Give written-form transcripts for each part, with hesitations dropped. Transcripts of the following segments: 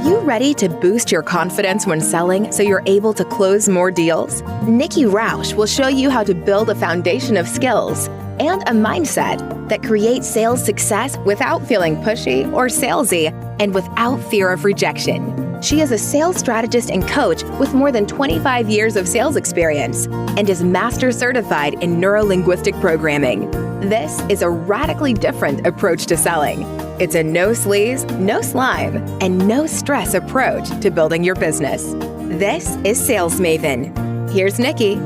you ready to boost your confidence when selling so you're able to close more deals? Nikki Rausch will show you how to build a foundation of skills and a mindset that creates sales success without feeling pushy or salesy and without fear of rejection. She is a sales strategist and coach with more than 25 years of sales experience and is master certified in neuro-linguistic programming. This is a radically different approach to selling. It's a no sleaze, no slime, and no stress approach to building your business. This is Sales Maven. Here's Nikki.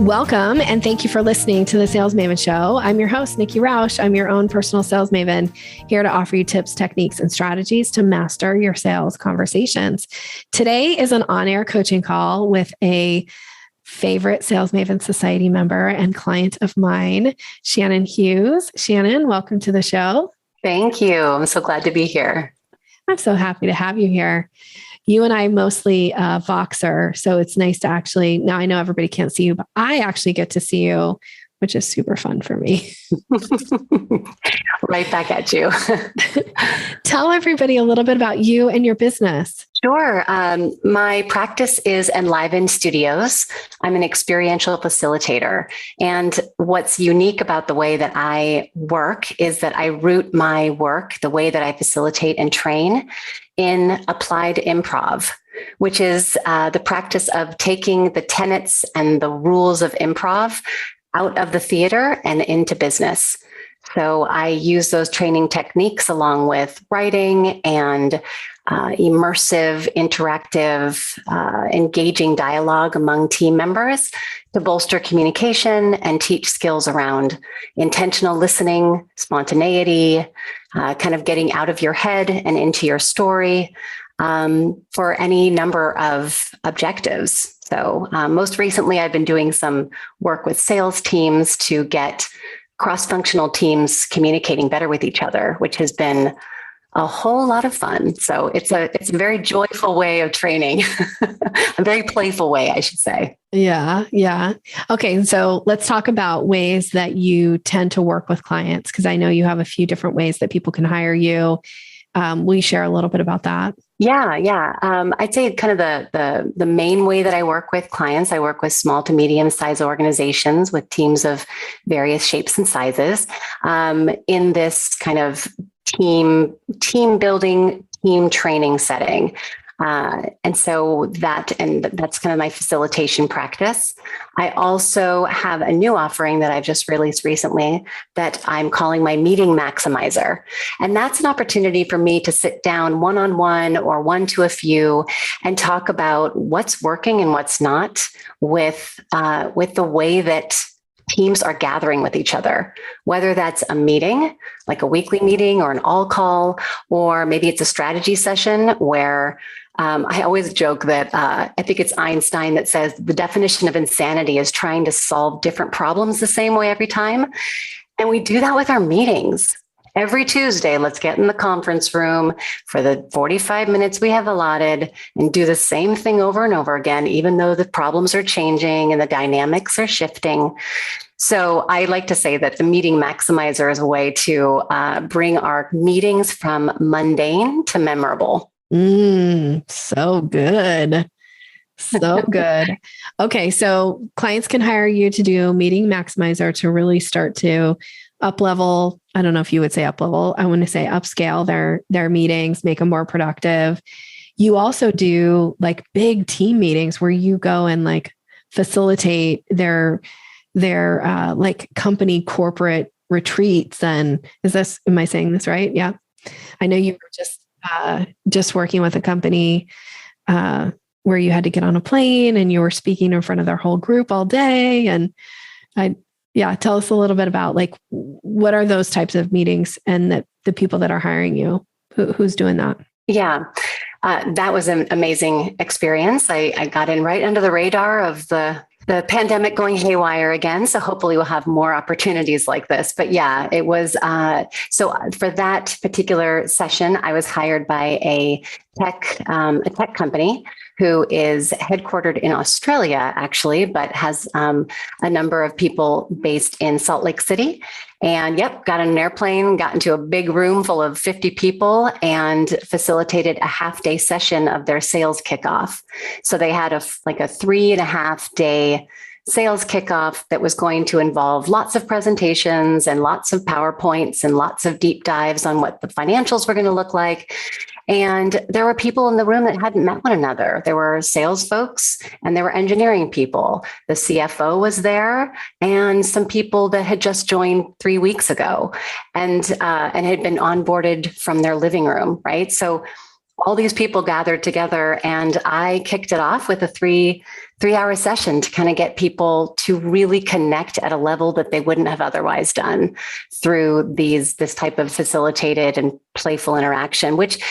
Welcome, and thank you for listening to the Sales Maven Show. I'm your host, Nikki Rausch. I'm your own personal sales maven, here to offer you tips, techniques, and strategies to master your sales conversations. Today is an on-air coaching call with a favorite Sales Maven Society member and client of mine, Shannon Hughes. Shannon, welcome to the show. Thank you. I'm so glad to be here. I'm so happy to have you here. You and I mostly Voxer, so it's nice to actually, now I know everybody can't see you, but I actually get to see you, which is super fun for me. Right back at you. Tell everybody a little bit about you and your business. Sure. My practice is A.L.I.V.E.N.E.S Studios. I'm an experiential facilitator. And what's unique about the way that I work is that I root my work, the way that I facilitate and train, in applied improv, which is the practice of taking the tenets and the rules of improv out of the theater and into business. So I use those training techniques along with writing and immersive, interactive, engaging dialogue among team members to bolster communication and teach skills around intentional listening, spontaneity, kind of getting out of your head and into your story for any number of objectives. So most recently, I've been doing some work with sales teams to get cross-functional teams communicating better with each other, which has been a whole lot of fun. So it's a very joyful way of training, a very playful way, I should say. Yeah. Okay. So let's talk about ways that you tend to work with clients, because I know you have a few different ways that people can hire you. Will you share a little bit about that? Yeah. I'd say kind of the main way that I work with clients, I work with small to medium sized organizations with teams of various shapes and sizes in this kind of team building, team training setting. And so that's kind of my facilitation practice. I also have a new offering that I've just released recently that I'm calling my meeting maximizer. And that's an opportunity for me to sit down one-on-one or one to a few and talk about what's working and what's not with the way that teams are gathering with each other, whether that's a meeting, like a weekly meeting or an all call, or maybe it's a strategy session where I always joke that I think it's Einstein that says the definition of insanity is trying to solve different problems the same way every time. And we do that with our meetings. Every Tuesday, let's get in the conference room for the 45 minutes we have allotted and do the same thing over and over again, even though the problems are changing and the dynamics are shifting. So I like to say that the meeting maximizer is a way to bring our meetings from mundane to memorable. So good. So good. Okay. So clients can hire you to do meeting maximizer to really start to up level. I don't know if you would say up level. I want to say upscale their meetings, make them more productive. You also do like big team meetings where you go and like facilitate their like company corporate retreats. And am I saying this right? Yeah. I know you were just working with a company where you had to get on a plane and you were speaking in front of their whole group all day. And tell us a little bit about like, what are those types of meetings and the people that are hiring you, who's doing that? Yeah, that was an amazing experience. I got in right under the radar of the pandemic going haywire again. So hopefully we'll have more opportunities like this. But yeah, it was, so for that particular session, I was hired by a a tech company who is headquartered in Australia, actually, but has a number of people based in Salt Lake City. And got on an airplane, got into a big room full of 50 people and facilitated a half-day session of their sales kickoff. So they had a 3.5-day sales kickoff that was going to involve lots of presentations and lots of PowerPoints and lots of deep dives on what the financials were going to look like. And there were people in the room that hadn't met one another. There were sales folks and there were engineering people. The CFO was there and some people that had just joined 3 weeks ago and had been onboarded from their living room, right? So all these people gathered together and I kicked it off with a three-hour session to kind of get people to really connect at a level that they wouldn't have otherwise done through this type of facilitated and playful interaction, which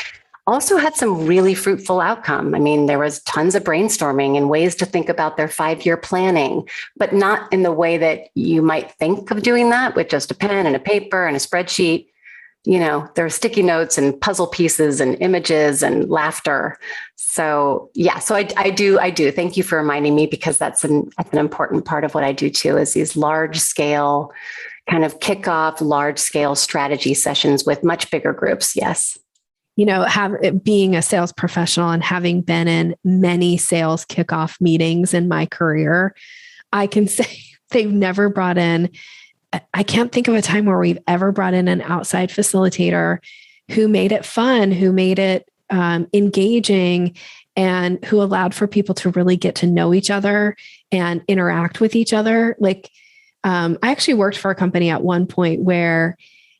also had some really fruitful outcome. I mean, there was tons of brainstorming and ways to think about their 5-year planning, but not in the way that you might think of doing that with just a pen and a paper and a spreadsheet. There are sticky notes and puzzle pieces and images and laughter. So I do. Thank you for reminding me, because that's an important part of what I do too, is these large scale kind of kickoff, large scale strategy sessions with much bigger groups. Yes. Being a sales professional and having been in many sales kickoff meetings in my career, I can say they've never brought in, I can't think of a time where we've ever brought in an outside facilitator who made it fun, who made it engaging, and who allowed for people to really get to know each other and interact with each other. I actually worked for a company at one point where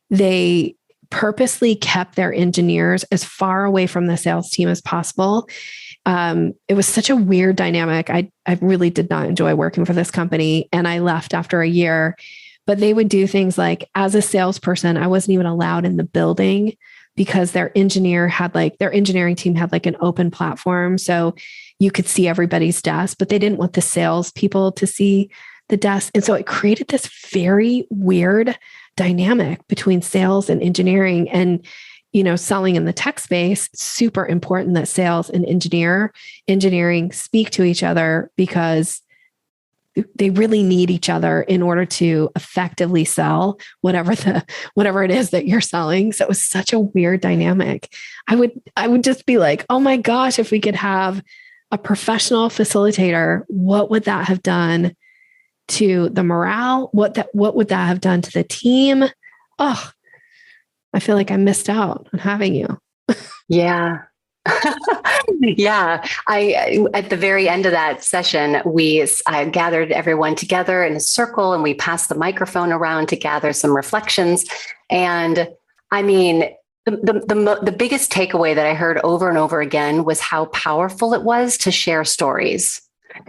they purposely kept their engineers as far away from the sales team as possible. It was such a weird dynamic. I really did not enjoy working for this company, and I left after a year. But they would do things like, as a salesperson, I wasn't even allowed in the building because their engineering team had an open platform. So you could see everybody's desk, but they didn't want the sales people to see the desk. And so it created this very weird dynamic between sales and engineering. And, selling in the tech space, super important that sales and engineering speak to each other, because they really need each other in order to effectively sell whatever it is that you're selling. So it was such a weird dynamic. I would just be like, oh my gosh, if we could have a professional facilitator, what would that have done to the morale? What would that have done to the team? Oh, I feel like I missed out on having you. Yeah. Yeah. At the very end of that session, I gathered everyone together in a circle and we passed the microphone around to gather some reflections. And I mean, the biggest takeaway that I heard over and over again was how powerful it was to share stories.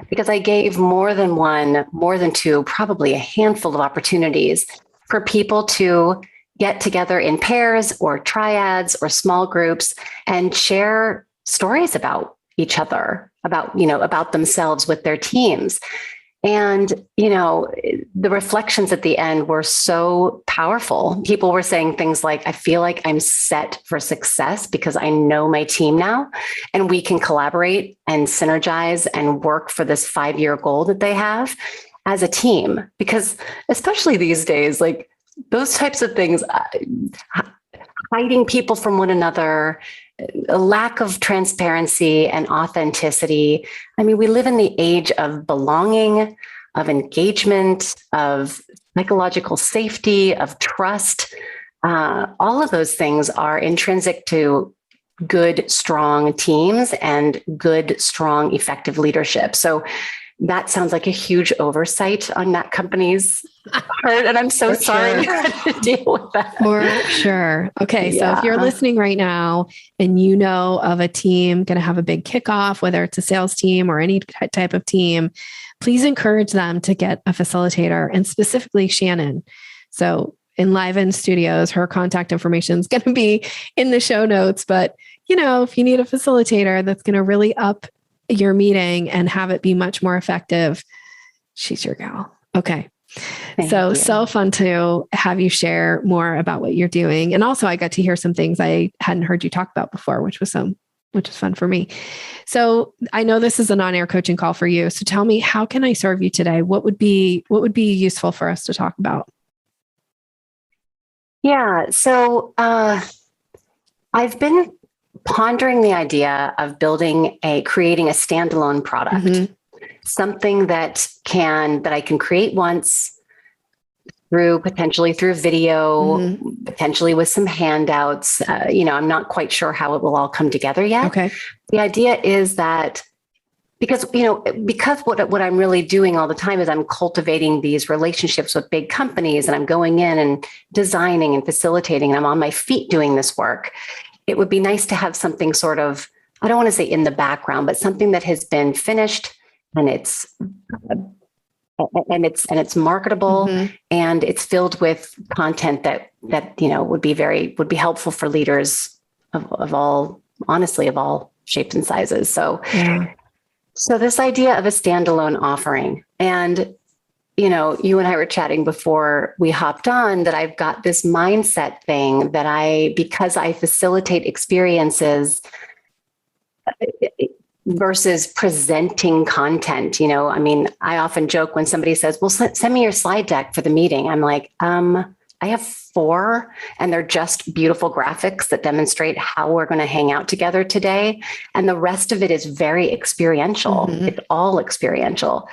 Because I gave more than one, more than two, probably a handful of opportunities for people to get together in pairs or triads or small groups and share stories about each other, about themselves with their teams. And, the reflections at the end were so powerful. People were saying things like, I feel like I'm set for success because I know my team now and we can collaborate and synergize and work for this 5-year goal that they have as a team. Because especially these days, those types of things, hiding people from one another, a lack of transparency and authenticity. I mean, we live in the age of belonging, of engagement, of psychological safety, of trust. All of those things are intrinsic to good, strong teams and good, strong, effective leadership. So that sounds like a huge oversight on that company's part. And I'm so sorry to deal with that. For sure. Okay. So if you're listening right now and you know of a team going to have a big kickoff, whether it's a sales team or any type of team, please encourage them to get a facilitator, and specifically Shannon. So A.L.I.V.E.N.E.S Studios, her contact information is going to be in the show notes. But, if you need a facilitator that's going to really up your meeting and have it be much more effective, she's your gal. Okay. So fun to have you share more about what you're doing. And also I got to hear some things I hadn't heard you talk about before, which was so which is fun for me. So I know this is a non-air coaching call for you. So tell me, how can I serve you today? What would be useful for us to talk about? Yeah. So I've been pondering the idea of creating a standalone product, something that I can create once potentially through video, potentially with some handouts. I'm not quite sure how it will all come together yet. Okay. The idea is that because what I'm really doing all the time is I'm cultivating these relationships with big companies, and I'm going in and designing and facilitating, and I'm on my feet doing this work. It would be nice to have something sort of, I don't want to say in the background, but something that has been finished and it's marketable, and it's filled with content that would be helpful for leaders of all shapes and sizes. So this idea of a standalone offering, and you and I were chatting before we hopped on, that I've got this mindset thing that because I facilitate experiences versus presenting content. I often joke when somebody says, well, send me your slide deck for the meeting. I'm like, I have 4, and they're just beautiful graphics that demonstrate how we're going to hang out together today. And the rest of it is very experiential. It's all experiential.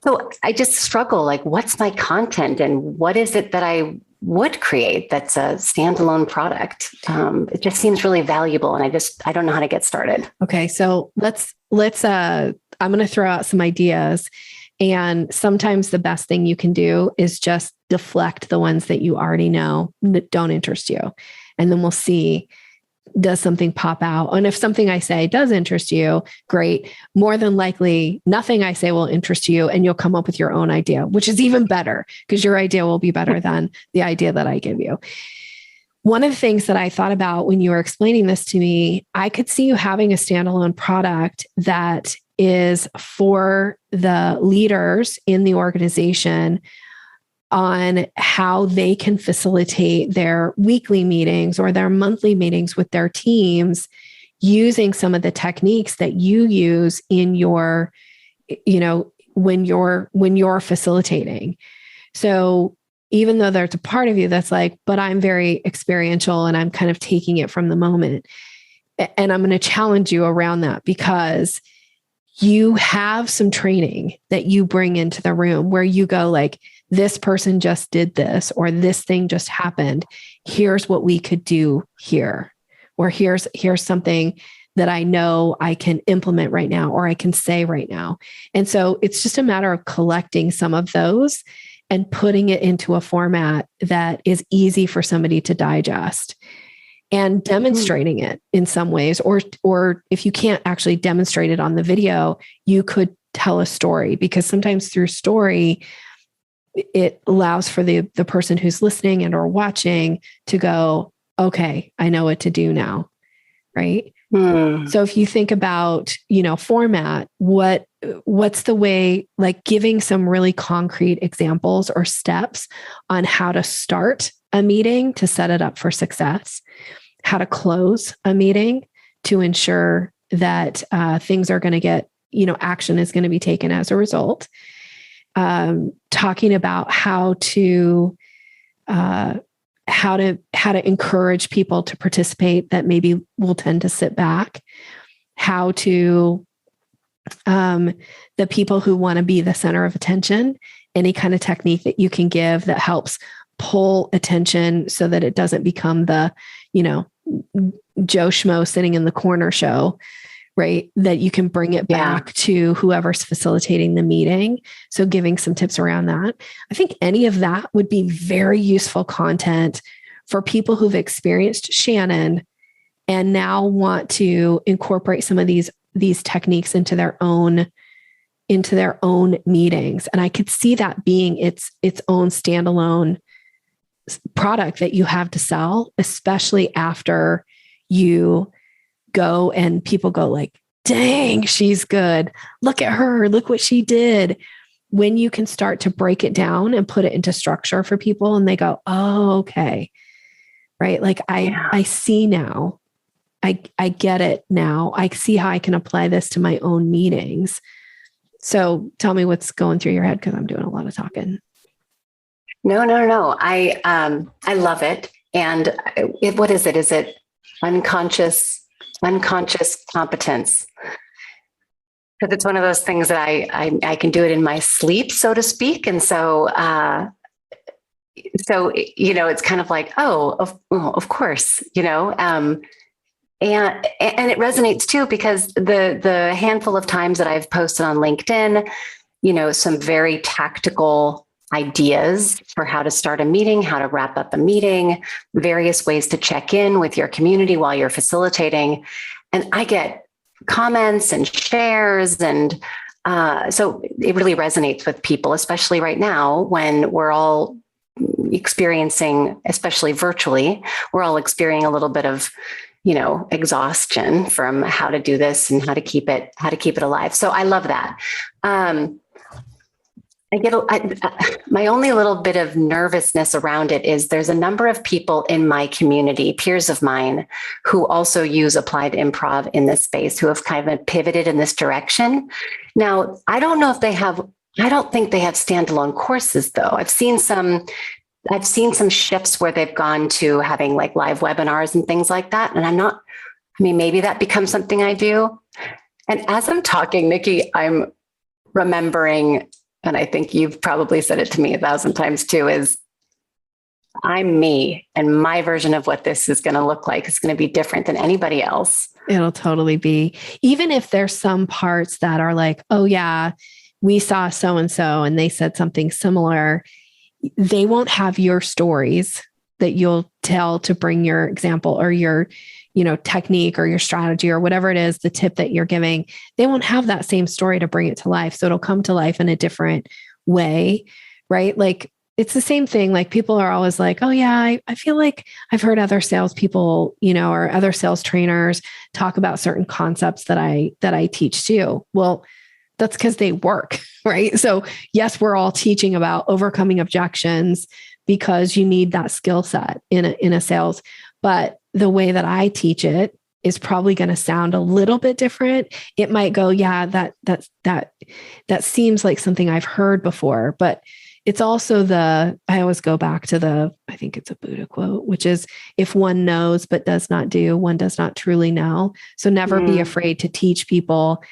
So I just struggle, like, what's my content and what is it that I would create that's a standalone product? It just seems really valuable, and I don't know how to get started. Okay. So let's I'm going to throw out some ideas, and sometimes the best thing you can do is just deflect the ones that you already know that don't interest you. And then we'll see, does something pop out? And if something I say does interest you, great. More than likely, nothing I say will interest you, and you'll come up with your own idea, which is even better, because your idea will be better than the idea that I give you. One of the things that I thought about when you were explaining this to me, I could see you having a standalone product that is for the leaders in the organization on how they can facilitate their weekly meetings or their monthly meetings with their teams using some of the techniques that you use in your, when you're facilitating. So even though there's a part of you that's like, but I'm very experiential and I'm kind of taking it from the moment. And I'm going to challenge you around that, because you have some training that you bring into the room where you go like, this person just did this, or this thing just happened. Here's what we could do here, or here's something that I know I can implement right now, or I can say right now. And so it's just a matter of collecting some of those and putting it into a format that is easy for somebody to digest, and demonstrating it in some ways. Or if you can't actually demonstrate it on the video, you could tell a story, because sometimes through story, it allows for the person who's listening and or watching to go, okay, I know what to do now. Right. So if you think about, format, what's the way, like giving some really concrete examples or steps on how to start a meeting to set it up for success, how to close a meeting to ensure that things are going to get, action is going to be taken as a result. Talking about how to encourage people to participate that maybe will tend to sit back, how to the people who want to be the center of attention, any kind of technique that you can give that helps pull attention so that it doesn't become the, Joe Schmo sitting in the corner show, right? That you can bring it back to whoever's facilitating the meeting. So giving some tips around that. I think any of that would be very useful content for people who've experienced Shannon and now want to incorporate some of these techniques into their own meetings. And I could see that being its own standalone product that you have to sell, especially after you go and people go like, dang, she's good. Look at her. Look what she did. When you can start to break it down and put it into structure for people and they go, oh, okay. Right. Like I see now I get it now. I see how I can apply this to my own meetings. So tell me what's going through your head, because I'm doing a lot of talking. No. I love it. And what is it? Is it unconscious competence? Because it's one of those things that I can do it in my sleep, so to speak. And so, it's kind of like, of course, and it resonates too, because the handful of times that I've posted on LinkedIn, some very tactical ideas for how to start a meeting, how to wrap up a meeting, various ways to check in with your community while you're facilitating. And I get comments and shares. And so it really resonates with people, especially right now when we're all experiencing, especially virtually, we're all experiencing a little bit of, exhaustion from how to do this and how to keep it alive. So I love that. My only little bit of nervousness around it is there's a number of people in my community, peers of mine, who also use applied improv in this space, who have kind of pivoted in this direction. Now, I don't think they have standalone courses though. I've seen some shifts where they've gone to having like live webinars and things like that. And maybe that becomes something I do. And as I'm talking, Nikki, I'm remembering, and I think you've probably said it to me 1,000 times too, is I'm me, and my version of what this is going to look like is going to be different than anybody else. It'll totally be. Even if there's some parts that are like, oh yeah, we saw so-and-so and they said something similar, they won't have your stories that you'll tell to bring your example or your, technique or your strategy or whatever it is, the tip that you're giving. They won't have that same story to bring it to life. So it'll come to life in a different way, right? Like it's the same thing. Like people are always like, oh yeah, I feel like I've heard other salespeople, or other sales trainers talk about certain concepts that I teach too. Well, that's because they work, right? So yes, we're all teaching about overcoming objections because you need that skill set in a sales, but the way that I teach it is probably going to sound a little bit different. It might go, yeah, that seems like something I've heard before, but it's also I always go back to I think it's a Buddha quote, which is, if one knows but does not do, one does not truly know. So never be afraid to teach people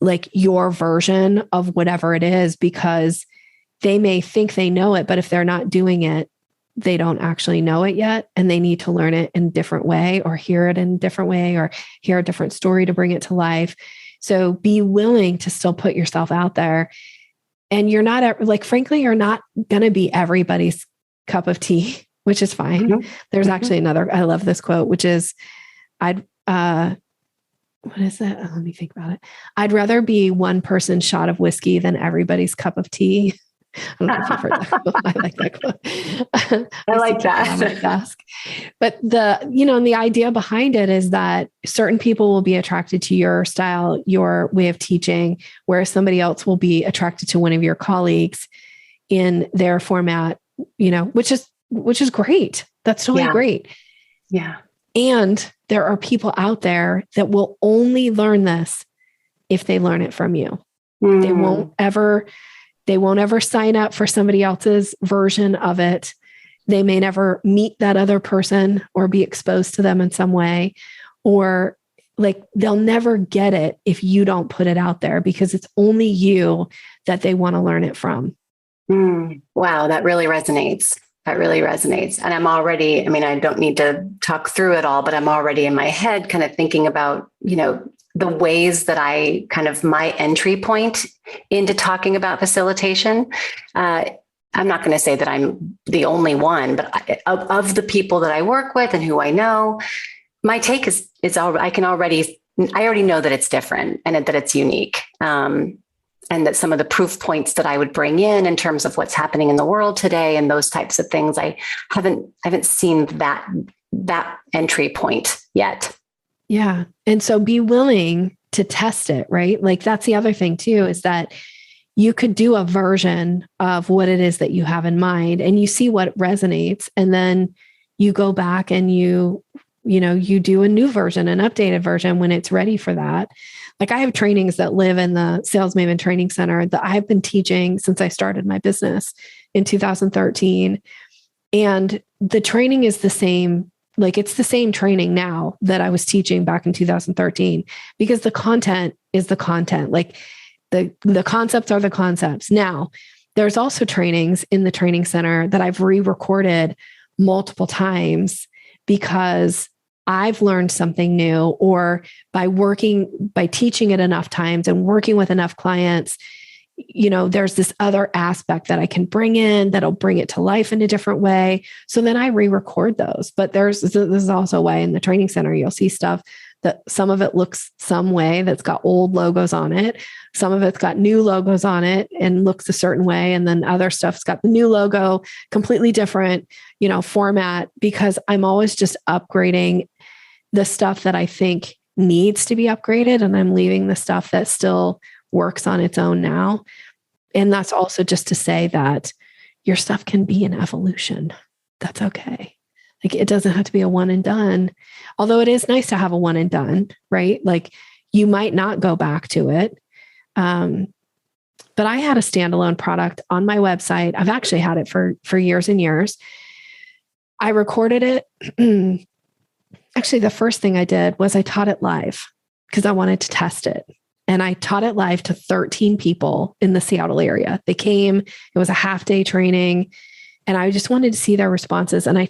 like your version of whatever it is, because they may think they know it, but if they're not doing it, they don't actually know it yet. And they need to learn it in a different way, or hear it in a different way, or hear a different story to bring it to life. So be willing to still put yourself out there. And you're not frankly, you're not going to be everybody's cup of tea, which is fine. Mm-hmm. There's actually another, I love this quote, which is, what is that? Oh, let me think about it. I'd rather be one person's shot of whiskey than everybody's cup of tea. I don't know if you've heard that quote. I like that quote. I like that. But the idea behind it is that certain people will be attracted to your style, your way of teaching, whereas somebody else will be attracted to one of your colleagues in their format, which is great. That's totally great. Yeah. And there are people out there that will only learn this if they learn it from you. They won't ever sign up for somebody else's version of it. They may never meet that other person or be exposed to them in some way, or like they'll never get it if you don't put it out there, because it's only you that they want to learn it from. Wow, that really resonates. And I'm already, I don't need to talk through it all, but I'm already in my head kind of thinking about, the ways that I kind of my entry point into talking about facilitation. I'm not going to say that I'm the only one, but of the people that I work with and who I know, my take is I already know that it's different and that it's unique. And that some of the proof points that I would bring in terms of what's happening in the world today and those types of things, I haven't seen that entry point yet. Yeah. And so be willing to test it, right? Like that's the other thing too, is that you could do a version of what it is that you have in mind and you see what resonates. And then you go back and you you do a new version, an updated version when it's ready for that. Like I have trainings that live in the Sales Maven Training Center that I've been teaching since I started my business in 2013. And the training is the same. Like it's the same training now that I was teaching back in 2013, because the content is the content. Like the concepts are the concepts. Now, there's also trainings in the training center that I've re-recorded multiple times because I've learned something new, or by teaching it enough times and working with enough clients, there's this other aspect that I can bring in that'll bring it to life in a different way. So then I re-record those. But this is also a way in the training center, you'll see stuff that some of it looks some way that's got old logos on it. Some of it's got new logos on it and looks a certain way. And then other stuff's got the new logo, completely different, format, because I'm always just upgrading the stuff that I think needs to be upgraded. And I'm leaving the stuff that still works on its own now. And that's also just to say that your stuff can be an evolution. That's okay. Like it doesn't have to be a one and done, although it is nice to have a one and done, right? Like you might not go back to it. But I had a standalone product on my website. I've actually had it for years and years. I recorded it. Actually, the first thing I did was I taught it live because I wanted to test it. And I taught it live to 13 people in the Seattle area. They came, it was a half-day training, and I just wanted to see their responses. And I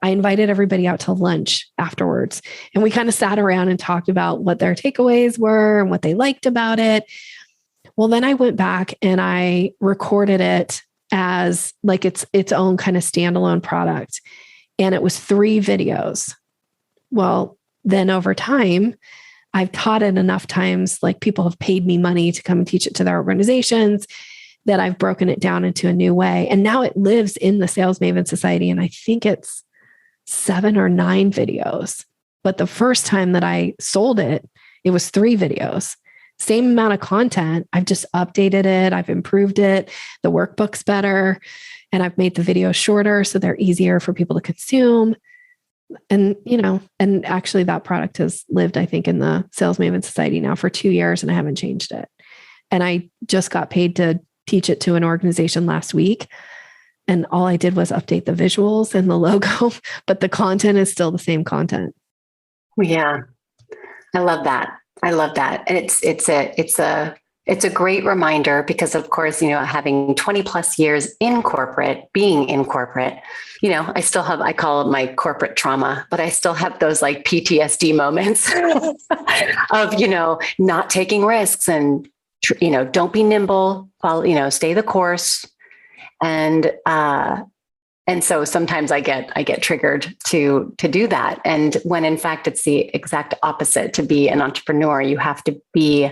invited everybody out to lunch afterwards. And we kind of sat around and talked about what their takeaways were and what they liked about it. Well, then I went back and I recorded it as like its own kind of standalone product. And it was 3 videos. Well, then over time, I've taught it enough times, like people have paid me money to come and teach it to their organizations, that I've broken it down into a new way. And now it lives in the Sales Maven Society. And I think it's 7 or 9 videos. But the first time that I sold it, it was 3 videos. Same amount of content. I've just updated it. I've improved it. The workbook's better. And I've made the videos shorter so they're easier for people to consume. And, and actually that product has lived, I think, in the Sales Maven Society now for 2 years, and I haven't changed it. And I just got paid to teach it to an organization last week. And all I did was update the visuals and the logo, but the content is still the same content. Yeah. I love that. And it's a great reminder because, of course, having 20 plus years being in corporate, I call it my corporate trauma, but I still have those like PTSD moments of, not taking risks and, don't be nimble, stay the course. And so sometimes I get triggered to do that. And when in fact, it's the exact opposite. To be an entrepreneur, you have to be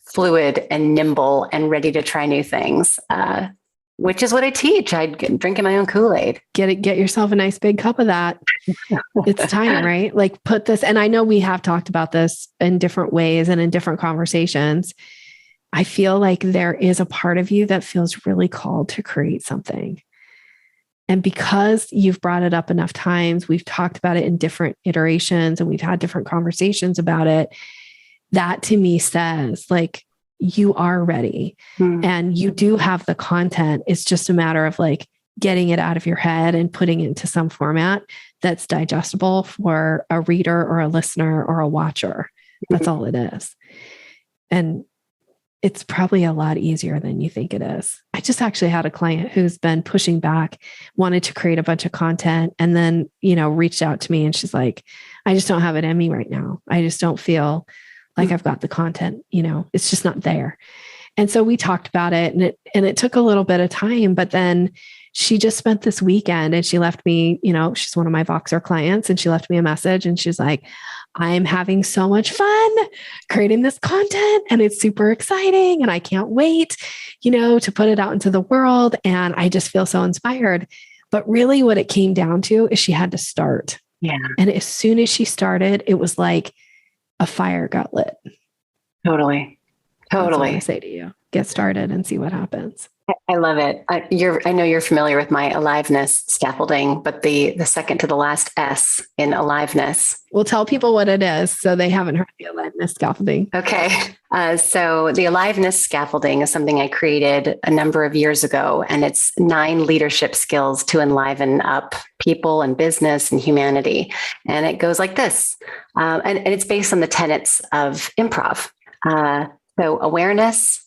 fluid and nimble and ready to try new things, which is what I teach. I'm drinking my own Kool-Aid. Get yourself a nice big cup of that. It's time, right? Like put this, and I know we have talked about this in different ways and in different conversations. I feel like there is a part of you that feels really called to create something. And because you've brought it up enough times, we've talked about it in different iterations and we've had different conversations about it. That to me says like, you are ready and you do have the content. It's just a matter of like getting it out of your head and putting it into some format that's digestible for a reader or a listener or a watcher. That's all it is. And it's probably a lot easier than you think it is. I just actually had a client who's been pushing back, wanted to create a bunch of content, and then, reached out to me and she's like, I just don't have it in me right now. I just don't feel like I've got the content, it's just not there. And so we talked about it and it took a little bit of time, but then she just spent this weekend and she left me, she's one of my Voxer clients, and she left me a message and she's like, I'm having so much fun creating this content and it's super exciting and I can't wait, to put it out into the world. And I just feel so inspired. But really what it came down to is she had to start. Yeah. And as soon as she started, it was like a fire got lit. Totally. That's what I say to you. Get started and see what happens. I love it. I know you're familiar with my aliveness scaffolding, but the second to the last S in aliveness. We'll tell people what it is so they haven't heard the aliveness scaffolding. Okay. So the aliveness scaffolding is something I created a number of years ago, and it's 9 leadership skills to enliven up people and business and humanity. And it goes like this. And it's based on the tenets of improv. So awareness,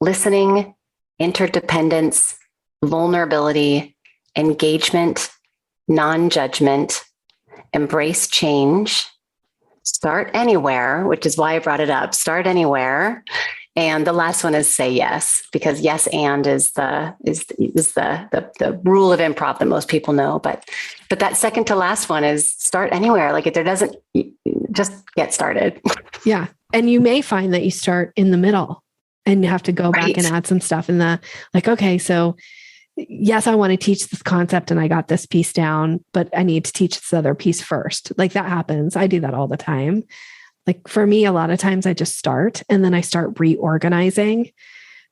listening, interdependence, vulnerability, engagement, non-judgment, embrace change, start anywhere, which is why I brought it up. Start anywhere. And the last one is say yes, because yes and is the rule of improv that most people know. But that second to last one is start anywhere. Like if there doesn't, just get started. Yeah. And you may find that you start in the middle and you have to go back and add some stuff in the, like, okay, so yes, I want to teach this concept and I got this piece down, but I need to teach this other piece first. Like that happens. I do that all the time. Like for me, a lot of times I just start and then I start reorganizing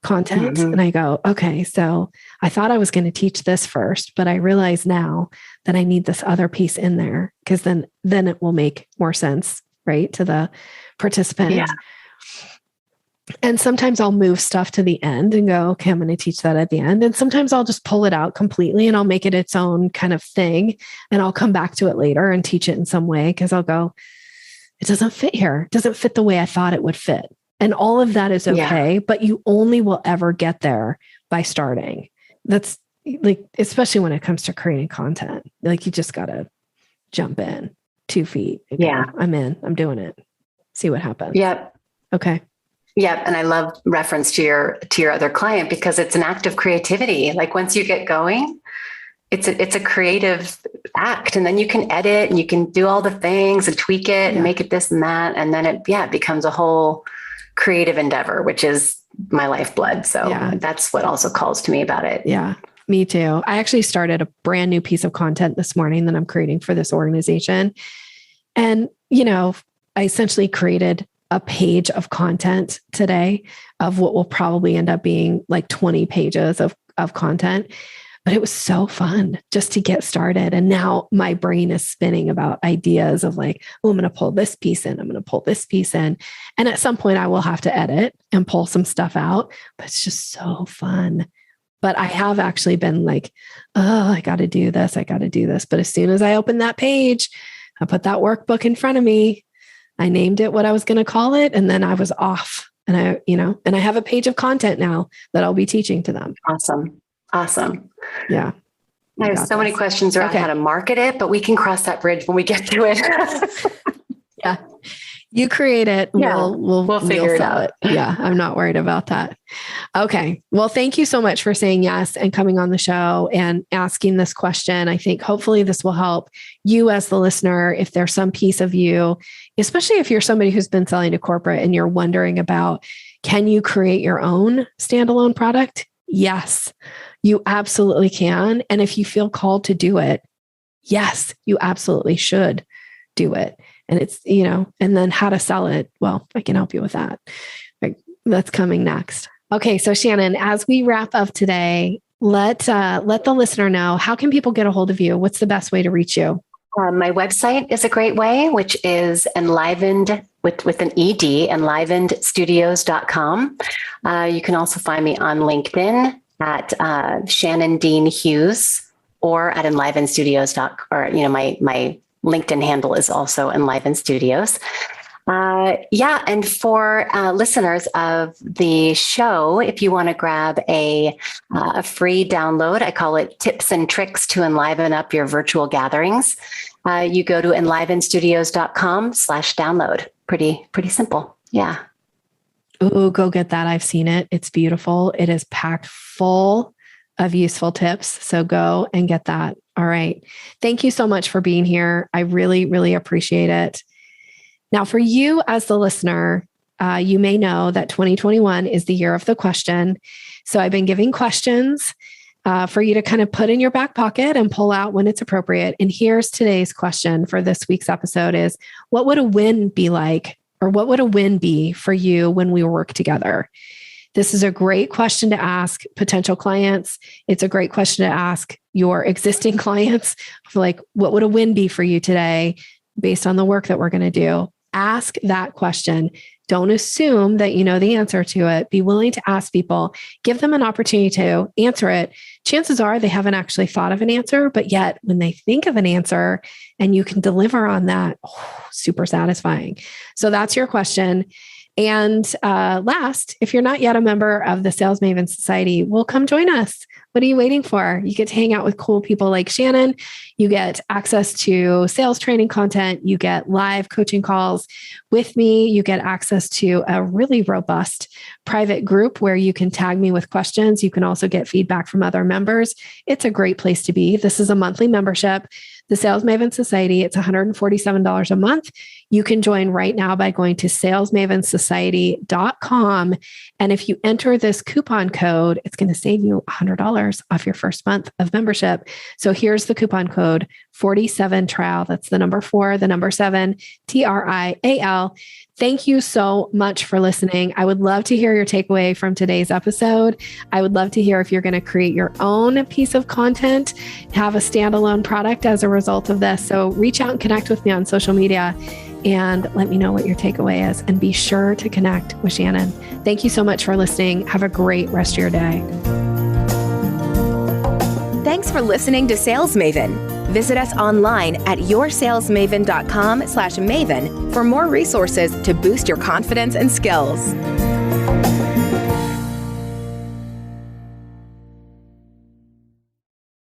content and I go, okay, so I thought I was going to teach this first, but I realize now that I need this other piece in there because then it will make more sense, right? To the participant. Yeah. And sometimes I'll move stuff to the end and go, okay, I'm going to teach that at the end. And sometimes I'll just pull it out completely and I'll make it its own kind of thing. And I'll come back to it later and teach it in some way because I'll go, it doesn't fit here. It doesn't fit the way I thought it would fit. And all of that is okay, but you only will ever get there by starting. That's like, especially when it comes to creating content, like you just got to jump in 2 feet. Yeah. I'm in, I'm doing it. See what happens. Yep. Okay. Yep. And I love reference to your other client because it's an act of creativity. Like once you get going, it's a creative act, and then you can edit and you can do all the things and tweak it and make it this and that. And then it becomes a whole creative endeavor, which is my lifeblood. So that's what also calls to me about it. Yeah, me too. I actually started a brand new piece of content this morning that I'm creating for this organization. And, I essentially created a page of content today of what will probably end up being like 20 pages of content. But it was so fun just to get started. And now my brain is spinning about ideas of like, oh, I'm going to pull this piece in. I'm going to pull this piece in. And at some point I will have to edit and pull some stuff out, but it's just so fun. But I have actually been like, oh, I got to do this. I got to do this. But as soon as I open that page, I put that workbook in front of me. I named it what I was going to call it. And then I was off and I have a page of content now that I'll be teaching to them. Awesome. Yeah. I have so many questions around how to market it, but we can cross that bridge when we get to it. Yeah. You create it. Yeah. We'll figure it out. Yeah. I'm not worried about that. Okay. Well, thank you so much for saying yes and coming on the show and asking this question. I think hopefully this will help you as the listener. If there's some piece of you, especially if you're somebody who's been selling to corporate and you're wondering about, can you create your own standalone product? Yes, you absolutely can. And if you feel called to do it, yes, you absolutely should do it. And it's, and then how to sell it. Well, I can help you with that. That's coming next. Okay. So Shannon, as we wrap up today, let the listener know, how can people get a hold of you? What's the best way to reach you? My website is a great way, which is Enlivened with an ED, enlivenedstudios.com. You can also find me on LinkedIn at Shannon Dean Hughes or at my LinkedIn handle is also Enliven Studios. And for listeners of the show, if you want to grab a free download, I call it Tips and Tricks to Enliven Up Your Virtual Gatherings. You go to enlivenstudios.com/download. Pretty simple. Yeah. Oh, go get that. I've seen it. It's beautiful. It is packed full of useful tips. So go and get that. All right. Thank you so much for being here. I really, really appreciate it. Now, for you as the listener, you may know that 2021 is the year of the question. So I've been giving questions for you to kind of put in your back pocket and pull out when it's appropriate. And here's today's question for this week's episode is, what would a win be like? Or what would a win be for you when we work together? This is a great question to ask potential clients. It's a great question to ask your existing clients. Like, what would a win be for you today based on the work that we're going to do? Ask that question. Don't assume that you know the answer to it. Be willing to ask people, give them an opportunity to answer it. Chances are they haven't actually thought of an answer, but yet when they think of an answer and you can deliver on that, super satisfying. So that's your question. And last, if you're not yet a member of the Sales Maven Society, well, come join us. What are you waiting for? You get to hang out with cool people like Shannon. You get access to sales training content. You get live coaching calls with me. You get access to a really robust private group where you can tag me with questions. You can also get feedback from other members. It's a great place to be. This is a monthly membership. The Sales Maven Society, it's $147 a month. You can join right now by going to salesmavensociety.com. And if you enter this coupon code, it's going to save you $100 off your first month of membership. So here's the coupon code 47TRIAL. That's the number 4, the number 7, TRIAL. Thank you so much for listening. I would love to hear your takeaway from today's episode. I would love to hear if you're going to create your own piece of content, have a standalone product as a result of this. So reach out and connect with me on social media and let me know what your takeaway is. And be sure to connect with Shannon. Thank you so much for listening. Have a great rest of your day. Thanks for listening to Sales Maven. Visit us online at yoursalesmaven.com/maven for more resources to boost your confidence and skills.